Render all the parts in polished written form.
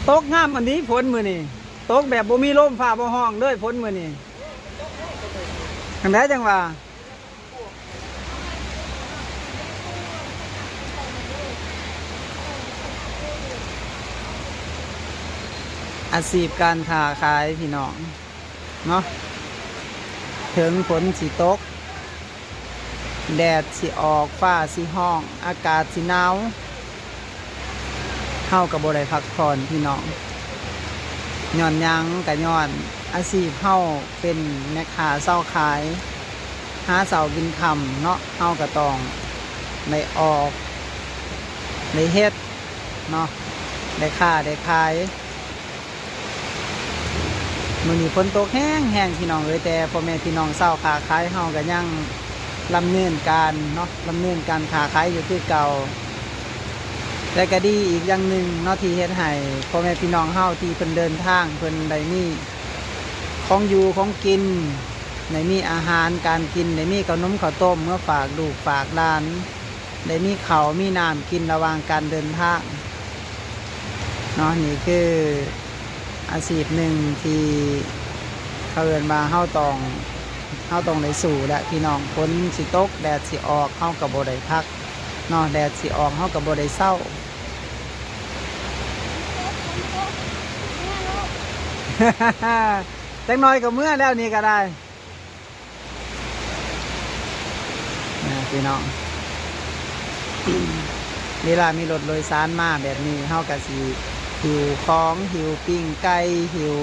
ตกงามอันนี้ฝนมื้อนี้ตกแบบบ่มีลมฟ้าบ่ห้องเด้อฝนมื้อนี้จังได๋จังว่าอาชีพการค้าขายพี่น้องเนาะถึงฝนสิตกแดดสิออกฟ้าสิห้องอากาศสิหนาวเฮาก็บ่ได้พักผ่อนพี่น้องย้อนหยังก็ย้อนอาชีพเฮาเป็นแม่ค้าเช้าขายหาเช้ากินค่ำเนาะเฮาก็ต้องได้ออกได้เฮ็ดเนาะได้ค้าได้ขายมื้อนี้ฝนตกแห้งพี่น้องเอ้ยแต่พ่อแม่พี่น้องเช้าค้าขายเฮาก็ยังดำเนินการเนาะดำเนินการค้าขายอยู่คือเก่าและก็ดีอีกอย่างหนึ่งเนาะที่เฮ็ดให้พ่อแม่พี่น้องเฮาที่เพิ่นเดินทางเพิ่นได้มีของอยู่ของกินได้มีอาหารการกินได้มีขนมข้าวต้มเมื่อฝากลูกฝากหลานได้มีข้าวมีน้ำกินระหว่างการเดินทางเนาะนี่คืออาชีพหนึ่งที่เขาเอิ้นมาเฮาต้องได้สู้และพี่น้องฝนสิตกแดดสิออกเฮาก็บ่ได้พักเนาะแดดสิออกเฮาก็บ่ได้เศร้า จังน้อยก็เมื่อแล้วนี่ก็ได้พี่น้องเวลามีรถโดยสารมาแบบนี้เฮาก็สิหิวของหิวปิ้งไก่หิว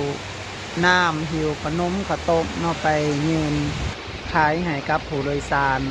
น้ำหิวขนมข้าวต้มเนาะไปยืนขายให้กับผู้โดยสาร